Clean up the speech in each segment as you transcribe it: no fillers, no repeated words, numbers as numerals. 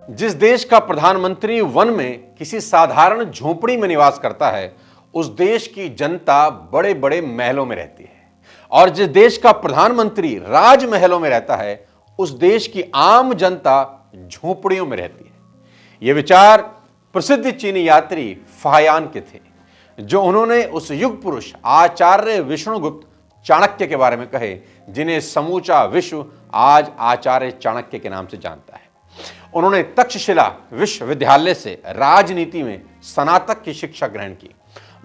जिस देश का प्रधानमंत्री वन में किसी साधारण झोपड़ी में निवास करता है, उस देश की जनता बड़े बड़े महलों में रहती है। और जिस देश का प्रधानमंत्री राजमहलों में रहता है, उस देश की आम जनता झोपड़ियों में रहती है। ये विचार प्रसिद्ध चीनी यात्री फाहियान के थे, जो उन्होंने उस युग पुरुष आचार्य विष्णुगुप्त चाणक्य के बारे में कहे, जिन्हें समूचा विश्व आज आचार्य चाणक्य के नाम से जानता है। उन्होंने तक्षशिला विश्वविद्यालय से राजनीति में स्नातक की शिक्षा ग्रहण की,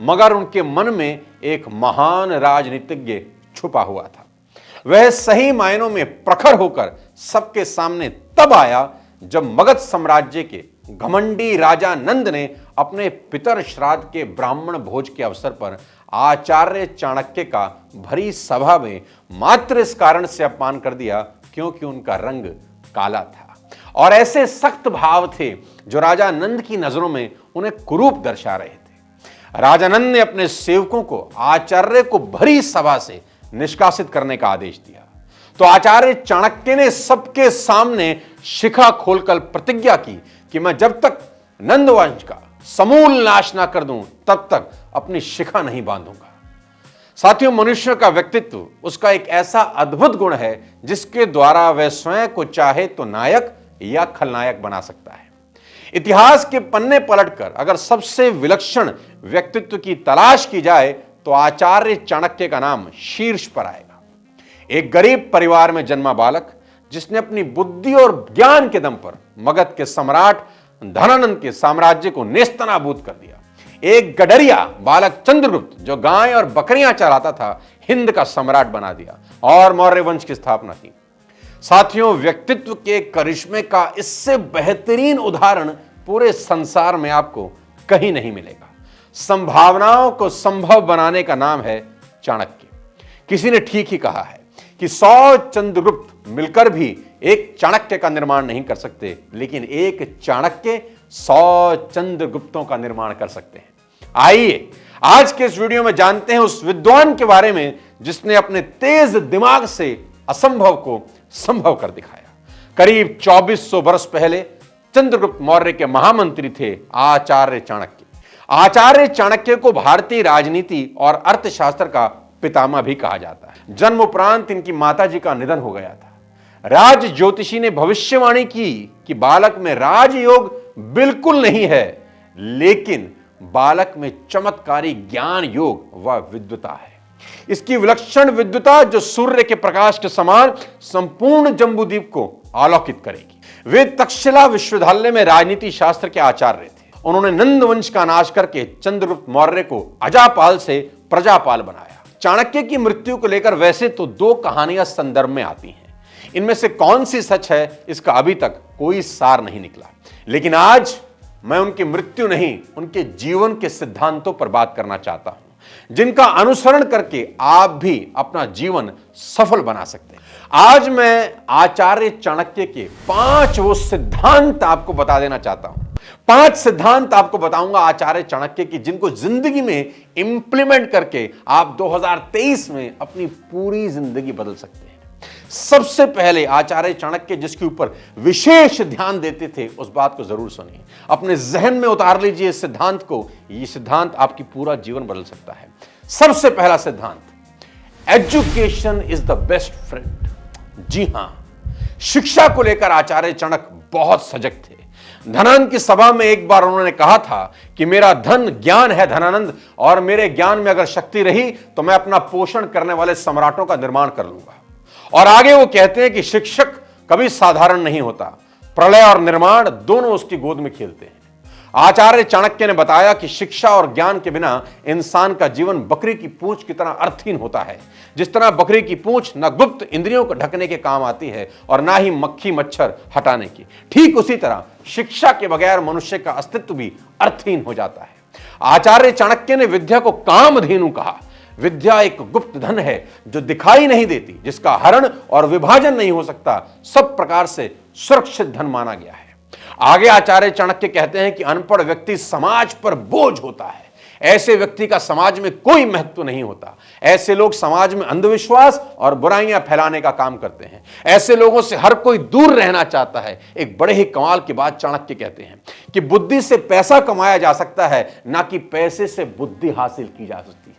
मगर उनके मन में एक महान राजनीतिज्ञ छुपा हुआ था। वह सही मायनों में प्रखर होकर सबके सामने तब आया जब मगध साम्राज्य के घमंडी राजा नंद ने अपने पितर श्राद्ध के ब्राह्मण भोज के अवसर पर आचार्य चाणक्य का भरी सभा में मात्र इस कारण से अपमान कर दिया क्योंकि उनका रंग काला था। और ऐसे सख्त भाव थे जो राजा नंद की नजरों में उन्हें कुरूप दर्शा रहे थे। राजा नंद ने अपने सेवकों को आचार्य को भरी सभा से निष्कासित करने का आदेश दिया। तो आचार्य चाणक्य ने सबके सामने शिखा खोलकर प्रतिज्ञा की कि मैं जब तक नंद वंश का समूल नाश ना कर दूं, तब तक अपनी शिखा नहीं बांधूंगा। साथियों, मनुष्य का व्यक्तित्व उसका एक ऐसा अद्भुत गुण है जिसके द्वारा वह स्वयं को चाहे तो नायक या खलनायक बना सकता है। इतिहास के पन्ने पलटकर अगर सबसे विलक्षण व्यक्तित्व की तलाश की जाए तो आचार्य चाणक्य का नाम शीर्ष पर आएगा। एक गरीब परिवार में जन्मा बालक जिसने अपनी बुद्धि और ज्ञान के दम पर मगध के सम्राट धनानंद के साम्राज्य को नेस्तनाबूद कर दिया। एक गडरिया बालक चंद्रगुप्त जो गाय और बकरियां चराता था, हिंद का सम्राट बना दिया और मौर्य वंश की स्थापना की। साथियों, व्यक्तित्व के करिश्मे का इससे बेहतरीन उदाहरण पूरे संसार में आपको कहीं नहीं मिलेगा। संभावनाओं को संभव बनाने का नाम है चाणक्य। किसी ने ठीक ही कहा है कि 100 चंद्रगुप्त मिलकर भी एक चाणक्य का निर्माण नहीं कर सकते, लेकिन एक चाणक्य 100 चंद्रगुप्तों का निर्माण कर सकते हैं। आइए आज के इस वीडियो में जानते हैं उस विद्वान के बारे में जिसने अपने तेज दिमाग से असंभव को संभव कर दिखाया। करीब 2400 वर्ष पहले चंद्रगुप्त मौर्य के महामंत्री थे आचार्य चाणक्य। आचार्य चाणक्य को भारतीय राजनीति और अर्थशास्त्र का पितामह भी कहा जाता है। जन्म उपरांत इनकी माताजी का निधन हो गया था। राज ज्योतिषी ने भविष्यवाणी की कि बालक में राजयोग बिल्कुल नहीं है, लेकिन बालक में चमत्कारी ज्ञान योग व विद्वता है। इसकी विलक्षण विद्वता जो सूर्य के प्रकाश के समान संपूर्ण जम्बूद्वीप को आलोकित करेगी। वे तक्षशिला विश्वविद्यालय में राजनीति शास्त्र के आचार्य थे। उन्होंने नंद वंश का नाश करके चंद्रगुप्त मौर्य को अजापाल से प्रजापाल बनाया। चाणक्य की मृत्यु को लेकर वैसे तो 2 कहानियां संदर्भ में आती हैं। इनमें से कौन सी सच है, इसका अभी तक कोई सार नहीं निकला। लेकिन आज मैं उनकी मृत्यु नहीं, उनके जीवन के सिद्धांतों पर बात करना चाहता हूं, जिनका अनुसरण करके आप भी अपना जीवन सफल बना सकते हैं। आज मैं आचार्य चाणक्य के 5 वो सिद्धांत आपको बता देना चाहता हूं। 5 सिद्धांत आपको बताऊंगा आचार्य चाणक्य की, जिनको जिंदगी में इंप्लीमेंट करके आप 2023 में अपनी पूरी जिंदगी बदल सकते हैं। सबसे पहले आचार्य चाणक्य जिसके ऊपर विशेष ध्यान देते थे, उस बात को जरूर सुनिए, अपने जहन में उतार लीजिए इस सिद्धांत को। यह सिद्धांत आपकी पूरा जीवन बदल सकता है। सबसे पहला सिद्धांत, education is the best friend. जी हां, शिक्षा को लेकर आचार्य चाणक्य बहुत सजग थे। धनानंद की सभा में एक बार उन्होंने कहा था कि मेरा धन ज्ञान है धनानंद, और मेरे ज्ञान में अगर शक्ति रही तो मैं अपना पोषण करने वाले सम्राटों का निर्माण कर लूंगा। और आगे वो कहते हैं कि शिक्षक कभी साधारण नहीं होता, प्रलय और निर्माण दोनों उसकी गोद में खेलते हैं। आचार्य चाणक्य ने बताया कि शिक्षा और ज्ञान के बिना इंसान का जीवन बकरी की पूंछ की तरह अर्थहीन होता है। जिस तरह बकरी की पूंछ न गुप्त इंद्रियों को ढकने के काम आती है और ना ही मक्खी मच्छर हटाने की, ठीक उसी तरह शिक्षा के बगैर मनुष्य का अस्तित्व भी अर्थहीन हो जाता है। आचार्य चाणक्य ने विद्या को कामधेनु कहा। विद्या एक गुप्त धन है जो दिखाई नहीं देती, जिसका हरण और विभाजन नहीं हो सकता, सब प्रकार से सुरक्षित धन माना गया है। आगे आचार्य चाणक्य कहते हैं कि अनपढ़ व्यक्ति समाज पर बोझ होता है, ऐसे व्यक्ति का समाज में कोई महत्व नहीं होता। ऐसे लोग समाज में अंधविश्वास और बुराइयां फैलाने का काम करते हैं। ऐसे लोगों से हर कोई दूर रहना चाहता है। एक बड़े ही कमाल की बात चाणक्य कहते हैं कि बुद्धि से पैसा कमाया जा सकता है, ना कि पैसे से बुद्धि हासिल की जा सकती है।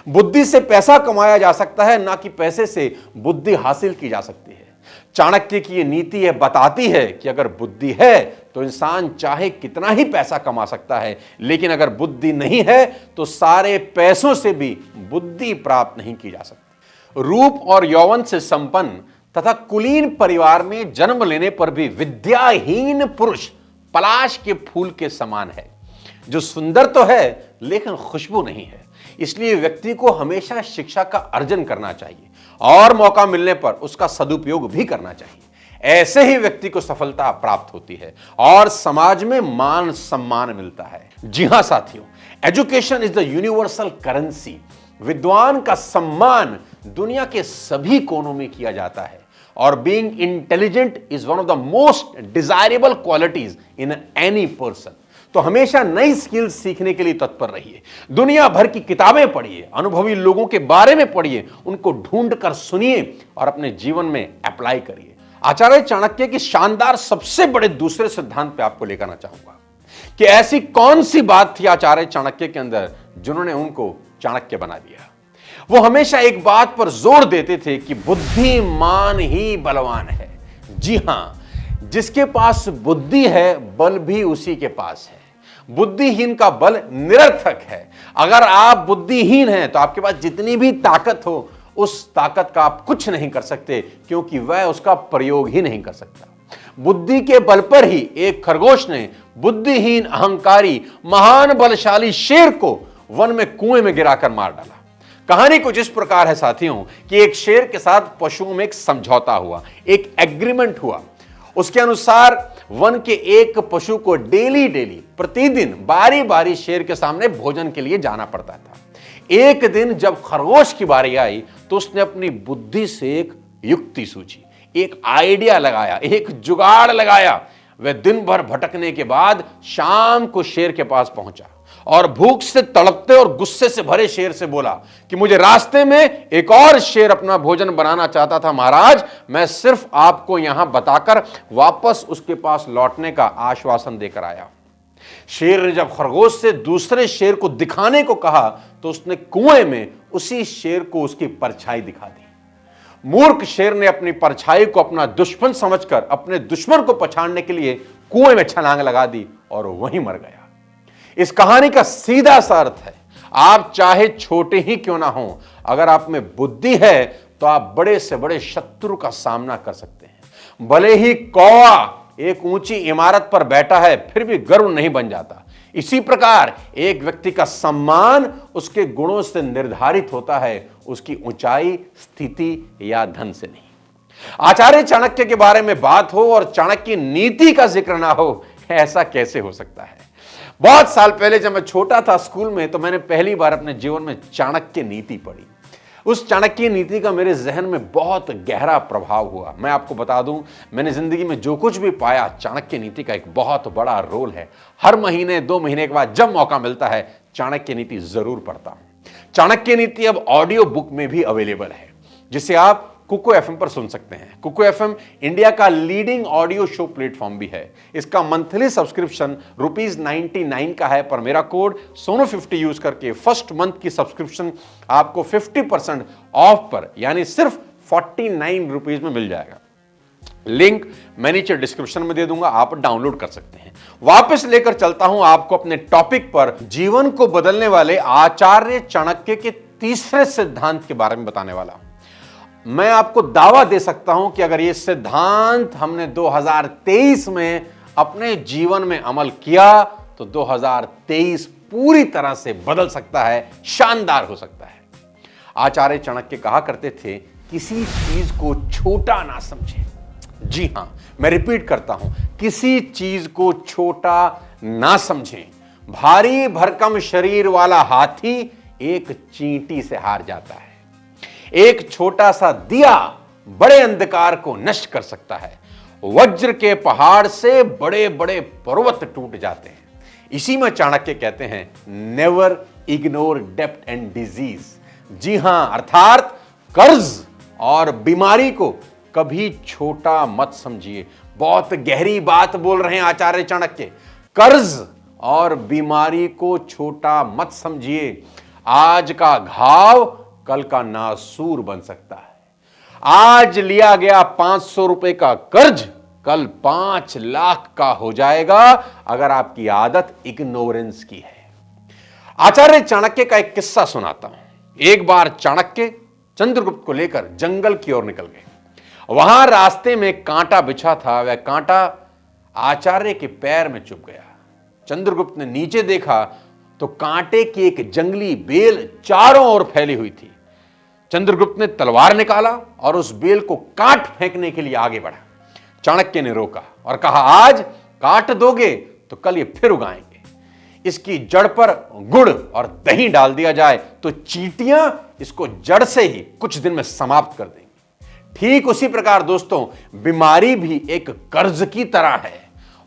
बुद्धि से पैसा कमाया जा सकता है, ना कि पैसे से बुद्धि हासिल की जा सकती है। चाणक्य की यह नीति यह बताती है कि अगर बुद्धि है तो इंसान चाहे कितना ही पैसा कमा सकता है, लेकिन अगर बुद्धि नहीं है तो सारे पैसों से भी बुद्धि प्राप्त नहीं की जा सकती। रूप और यौवन से संपन्न तथा कुलीन परिवार में जन्म लेने पर भी विद्याहीन पुरुष पलाश के फूल के समान है, जो सुंदर तो है लेकिन खुशबू नहीं है। इसलिए व्यक्ति को हमेशा शिक्षा का अर्जन करना चाहिए और मौका मिलने पर उसका सदुपयोग भी करना चाहिए। ऐसे ही व्यक्ति को सफलता प्राप्त होती है और समाज में मान सम्मान मिलता है। जी हां साथियों, education is the universal currency. विद्वान का सम्मान दुनिया के सभी कोनों में किया जाता है और being intelligent is one of the most desirable qualities in any person. तो हमेशा नई स्किल्स सीखने के लिए तत्पर रहिए। दुनिया भर की किताबें पढ़िए, अनुभवी लोगों के बारे में पढ़िए, उनको ढूंढ कर सुनिए और अपने जीवन में अप्लाई करिए। आचार्य चाणक्य की शानदार सबसे बड़े दूसरे सिद्धांत पे आपको लेकर आना चाहूंगा कि ऐसी कौन सी बात थी आचार्य चाणक्य के अंदर जिन्होंने उनको चाणक्य बना दिया। वो हमेशा एक बात पर जोर देते थे कि बुद्धिमान ही बलवान है। जी हां, जिसके पास बुद्धि है बल भी उसी के पास है। बुद्धिहीन का बल निरर्थक है। अगर आप बुद्धिहीन हैं तो आपके पास जितनी भी ताकत हो, उस ताकत का आप कुछ नहीं कर सकते, क्योंकि वह उसका प्रयोग ही नहीं कर सकता। बुद्धि के बल पर ही एक खरगोश ने बुद्धिहीन अहंकारी महान बलशाली शेर को वन में कुएं में गिराकर मार डाला। कहानी कुछ इस प्रकार है साथियों कि एक शेर के साथ पशुओं में एक समझौता हुआ, एक एग्रीमेंट हुआ। उसके अनुसार वन के एक पशु को डेली प्रतिदिन बारी बारी शेर के सामने भोजन के लिए जाना पड़ता था। एक दिन जब खरगोश की बारी आई तो उसने अपनी बुद्धि से एक युक्ति सूझी, एक आइडिया लगाया, एक जुगाड़ लगाया। वह दिन भर भटकने के बाद शाम को शेर के पास पहुंचा और भूख से तड़पते और गुस्से से भरे शेर से बोला कि मुझे रास्ते में एक और शेर अपना भोजन बनाना चाहता था महाराज, मैं सिर्फ आपको यहां बताकर वापस उसके पास लौटने का आश्वासन देकर आया। शेर ने जब खरगोश से दूसरे शेर को दिखाने को कहा तो उसने कुएं में उसी शेर को उसकी परछाई दिखा दी। मूर्ख शेर ने अपनी परछाई को अपना दुश्मन समझकर अपने दुश्मन को पछाड़ने के लिए कुएं में छलांग लगा दी और वहीं मर गया। इस कहानी का सीधा सा अर्थ है, आप चाहे छोटे ही क्यों ना हो, अगर आप में बुद्धि है तो आप बड़े से बड़े शत्रु का सामना कर सकते हैं। भले ही कौवा एक ऊंची इमारत पर बैठा है फिर भी गर्व नहीं बन जाता। इसी प्रकार एक व्यक्ति का सम्मान उसके गुणों से निर्धारित होता है, उसकी ऊंचाई, स्थिति या धन से नहीं। आचार्य चाणक्य के बारे में बात हो और चाणक्य नीति का जिक्र ना हो, ऐसा कैसे हो सकता है। बहुत साल पहले जब मैं छोटा था स्कूल में, तो मैंने पहली बार अपने जीवन में चाणक्य नीति पढ़ी। उस चाणक्य नीति का मेरे जहन में बहुत गहरा प्रभाव हुआ। मैं आपको बता दूं, मैंने जिंदगी में जो कुछ भी पाया, चाणक्य नीति का एक बहुत बड़ा रोल है। हर महीने 2 महीने के बाद जब मौका मिलता है, चाणक्य नीति जरूर पढ़ता हूं। चाणक्य नीति अब ऑडियो बुक में भी अवेलेबल है, जिसे आप कुको एफएम पर सुन सकते हैं। कुको एफएम इंडिया का लीडिंग ऑडियो शो प्लेटफॉर्म भी है। इसका मंथली सब्सक्रिप्शन ₹99 का है, पर मेरा कोड सोनो50 यूज करके फर्स्ट मंथ की सब्सक्रिप्शन आपको 50% ऑफ पर, यानी सिर्फ ₹49 में मिल जाएगा। लिंक मैं नीचे डिस्क्रिप्शन में दे दूंगा, आप डाउनलोड कर सकते हैं। वापस लेकर चलता हूं आपको अपने टॉपिक पर, जीवन को बदलने वाले आचार्य चाणक्य के तीसरे सिद्धांत के बारे में बताने वाला हूं। मैं आपको दावा दे सकता हूं कि अगर यह सिद्धांत हमने 2023 में अपने जीवन में अमल किया तो 2023 पूरी तरह से बदल सकता है, शानदार हो सकता है। आचार्य चाणक्य कहा करते थे, किसी चीज को छोटा ना समझें। जी हां, मैं रिपीट करता हूं, किसी चीज को छोटा ना समझें। भारी भरकम शरीर वाला हाथी एक चींटी से हार जाता है। एक छोटा सा दिया बड़े अंधकार को नष्ट कर सकता है। वज्र के पहाड़ से बड़े बड़े पर्वत टूट जाते हैं। इसी में चाणक्य कहते हैं, नेवर इग्नोर डेप्ट एंड डिजीज। जी हां, अर्थात कर्ज और बीमारी को कभी छोटा मत समझिए। बहुत गहरी बात बोल रहे हैं आचार्य चाणक्य। कर्ज और बीमारी को छोटा मत समझिए। आज का घाव कल का नासूर बन सकता है। आज लिया गया 500 रुपए का कर्ज कल 5 लाख का हो जाएगा अगर आपकी आदत इग्नोरेंस की है। आचार्य चाणक्य का एक किस्सा सुनाता हूं। एक बार चाणक्य चंद्रगुप्त को लेकर जंगल की ओर निकल गए। वहां रास्ते में कांटा बिछा था, वह कांटा आचार्य के पैर में चुभ गया। चंद्रगुप्त ने नीचे देखा तो कांटे की एक जंगली बेल चारों ओर फैली हुई थी। चंद्रगुप्त ने तलवार निकाला और उस बेल को काट फेंकने के लिए आगे बढ़ा। चाणक्य ने रोका और कहा, आज काट दोगे तो कल ये फिर उगाएंगे। इसकी जड़ पर गुड़ और दही डाल दिया जाए तो चींटियां इसको जड़ से ही कुछ दिन में समाप्त कर देंगी। ठीक उसी प्रकार दोस्तों, बीमारी भी एक कर्ज की तरह है।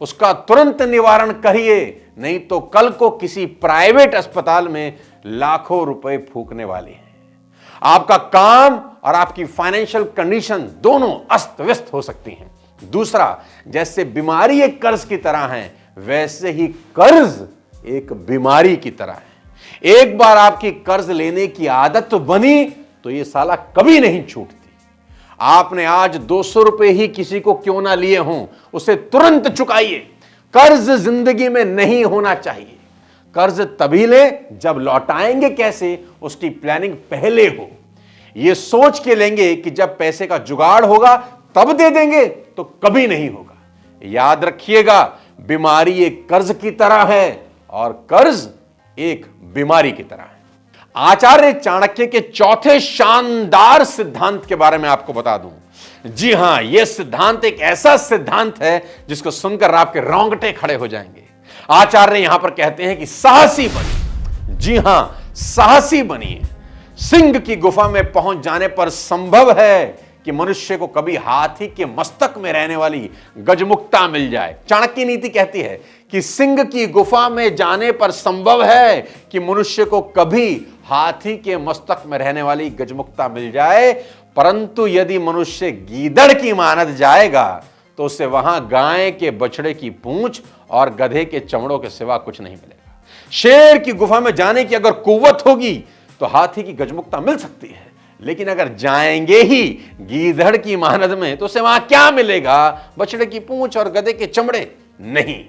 उसका तुरंत निवारण करिए, नहीं तो कल को किसी प्राइवेट अस्पताल में लाखों रुपए फूकने वाले हैं। आपका काम और आपकी फाइनेंशियल कंडीशन दोनों अस्त व्यस्त हो सकती हैं। दूसरा, जैसे बीमारी एक कर्ज की तरह है, वैसे ही कर्ज एक बीमारी की तरह है। एक बार आपकी कर्ज लेने की आदत तो बनी तो ये साला कभी नहीं छूटती। आपने आज 200 रुपए ही किसी को क्यों ना लिए हों, उसे तुरंत चुकाइए। कर्ज जिंदगी में नहीं होना चाहिए। कर्ज तभी ले जब लौटाएंगे कैसे, उसकी प्लानिंग पहले हो। यह सोच के लेंगे कि जब पैसे का जुगाड़ होगा तब दे देंगे, तो कभी नहीं होगा। याद रखिएगा, बीमारी एक कर्ज की तरह है और कर्ज एक बीमारी की तरह है। आचार्य चाणक्य के चौथे शानदार सिद्धांत के बारे में आपको बता दूं। जी हां, यह सिद्धांत एक ऐसा सिद्धांत है जिसको सुनकर आपके रोंगटे खड़े हो जाएंगे। आचार्य यहां पर कहते हैं कि साहसी बनिए। जी हां, साहसी बनिए। सिंह की गुफा में पहुंच जाने पर संभव है कि मनुष्य को कभी हाथी के मस्तक में रहने वाली गजमुक्ता मिल जाए। चाणक्य नीति कहती है कि सिंह की गुफा में जाने पर संभव है कि मनुष्य को कभी हाथी के मस्तक में रहने वाली गजमुक्ता मिल जाए, परंतु यदि मनुष्य गीदड़ की मानद जाएगा तो उसे वहां गाय के बछड़े की पूंछ और गधे के चमड़ों के सिवा कुछ नहीं मिलेगा। शेर की गुफा में जाने की अगर कुव्वत होगी तो हाथी की गजमुक्ता मिल सकती है, लेकिन अगर जाएंगे ही गीदड़ की मानद में तो उसे वहां क्या मिलेगा? बछड़े की पूंछ और गधे के चमड़े नहीं।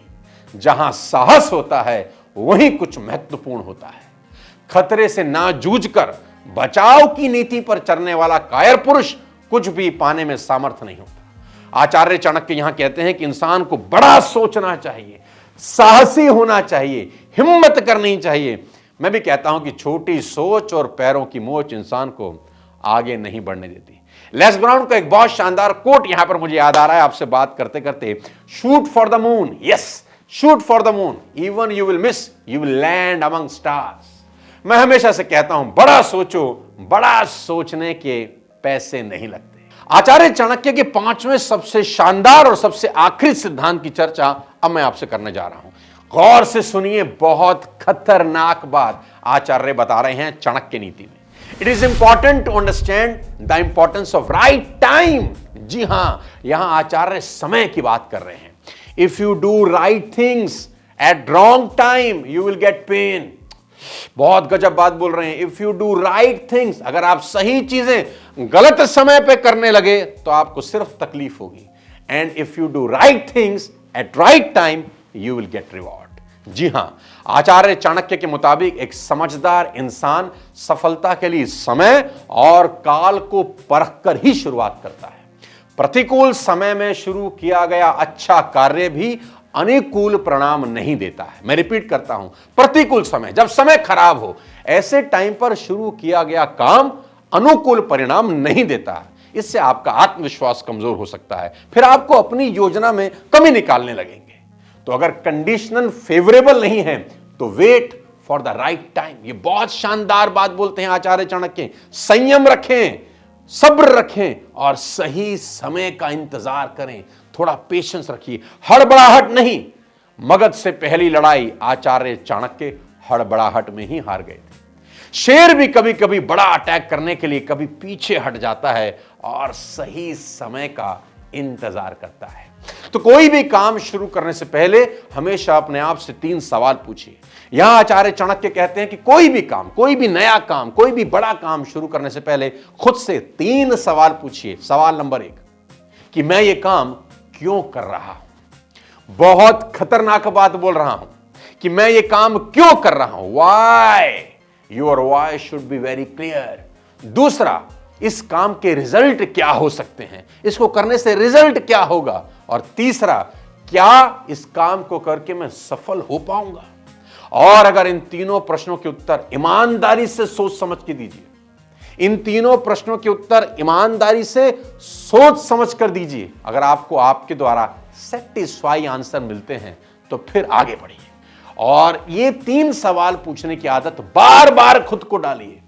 जहां साहस होता है वहीं कुछ महत्वपूर्ण होता है। खतरे से ना जूझकर बचाव की नीति पर चलने वाला कायर पुरुष कुछ भी पाने में सामर्थ्य नहीं होता। आचार्य चाणक्य यहां कहते हैं कि इंसान को बड़ा सोचना चाहिए, साहसी होना चाहिए, हिम्मत करनी चाहिए। मैं भी कहता हूं कि छोटी सोच और पैरों की मोच इंसान को आगे नहीं बढ़ने देती। लेस ब्राउन का एक बहुत शानदार कोट यहां पर मुझे याद आ रहा है आपसे बात करते करते। Shoot for the moon, yes, shoot for the moon, even you will miss, you will land among stars. मैं हमेशा से कहता हूं, बड़ा सोचो, बड़ा सोचने के पैसे नहीं लगते। आचार्य चाणक्य के 5वें सबसे शानदार और सबसे आखिरी सिद्धांत की चर्चा अब मैं आपसे करने जा रहा हूं। गौर से सुनिए, बहुत खतरनाक बात आचार्य बता रहे हैं चाणक्य नीति में। It is important to understand the importance of right time. जी हां, यहां आचार्य समय की बात कर रहे हैं। If you do right things at wrong time you will get pain. बहुत गजब बात बोल रहे हैं। If you do right things, अगर आप सही चीजें गलत समय पे करने लगे तो आपको सिर्फ तकलीफ होगी। And if you do right things at right time you will get reward. जी हां, आचार्य चाणक्य के मुताबिक एक समझदार इंसान सफलता के लिए समय और काल को परखकर ही शुरुआत करता है। प्रतिकूल समय में शुरू किया गया अच्छा कार्य भी अनुकूल परिणाम नहीं देता है। मैं रिपीट करता हूं, प्रतिकूल समय, जब समय खराब हो, ऐसे टाइम पर शुरू किया गया काम अनुकूल परिणाम नहीं देता है। इससे आपका आत्मविश्वास कमजोर हो सकता है, फिर आपको अपनी योजना में कमी निकालने लगेंगे। तो अगर कंडीशनल फेवरेबल नहीं है तो wait for the right time. ये बहुत शानदार बात बोलते हैं आचार्य चाणक्य। संयम रखें, सब्र रखें और सही समय का इंतजार करें। थोड़ा पेशेंस रखिए, हड़बड़ाहट नहीं। मगध से पहली लड़ाई आचार्य चाणक्य हड़बड़ाहट में ही हार गए थे। शेर भी कभी कभी बड़ा अटैक करने के लिए कभी पीछे हट जाता है और सही समय का इंतजार करता है। तो कोई भी काम शुरू करने से पहले हमेशा अपने आप से 3 सवाल पूछिए। यहां आचार्य चाणक्य कहते हैं कि कोई भी काम, कोई भी नया काम, कोई भी बड़ा काम शुरू करने से पहले खुद से 3 सवाल पूछिए। सवाल नंबर 1 कि मैं ये काम क्यों कर रहा हूं। बहुत खतरनाक बात बोल रहा हूं कि मैं ये काम क्यों कर रहा हूं। Why, your why should be very clear. दूसरा, इस काम के रिजल्ट क्या हो सकते हैं, इसको करने से रिजल्ट क्या होगा। और तीसरा, क्या इस काम को करके मैं सफल हो पाऊंगा। और अगर इन तीनों प्रश्नों के उत्तर ईमानदारी से सोच समझ के दीजिए, इन तीनों प्रश्नों के उत्तर ईमानदारी से सोच समझ कर दीजिए, अगर आपको आपके द्वारा सेटिस्फाई आंसर मिलते हैं तो फिर आगे बढ़िए और ये 3 सवाल पूछने की आदत बार बार खुद को डालिए।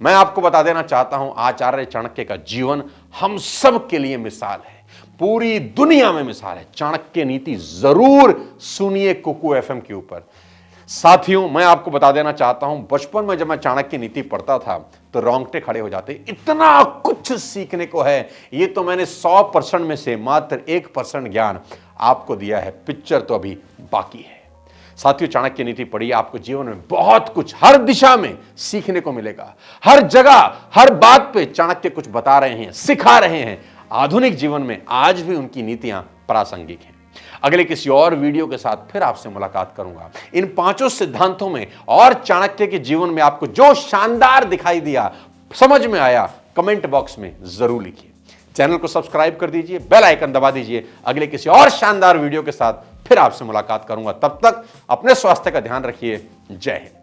मैं आपको बता देना चाहता हूं, आचार्य चाणक्य का जीवन हम सब के लिए मिसाल है, पूरी दुनिया में मिसाल है। चाणक्य नीति जरूर सुनिए कुकू एफएम के ऊपर। साथियों, मैं आपको बता देना चाहता हूं, बचपन में जब मैं चाणक्य नीति पढ़ता था तो रोंगटे खड़े हो जाते। इतना कुछ सीखने को है। ये तो मैंने 100% में से मात्र 1% ज्ञान आपको दिया है, पिक्चर तो अभी बाकी है। साथियों, चाणक्य नीति पढ़िए, आपको जीवन में बहुत कुछ हर दिशा में सीखने को मिलेगा। हर जगह, हर बात पे चाणक्य कुछ बता रहे हैं, सिखा रहे हैं। आधुनिक जीवन में आज भी उनकी नीतियां प्रासंगिक हैं। अगले किसी और वीडियो के साथ फिर आपसे मुलाकात करूंगा। इन 5 सिद्धांतों में और चाणक्य के जीवन में आपको जो शानदार दिखाई दिया, समझ में आया, कमेंट बॉक्स में जरूर लिखिए। चैनल को सब्सक्राइब कर दीजिए, बेल आइकन दबा दीजिए। अगले किसी और शानदार वीडियो के साथ फिर आपसे मुलाकात करूंगा। तब तक अपने स्वास्थ्य का ध्यान रखिए। जय हिंद।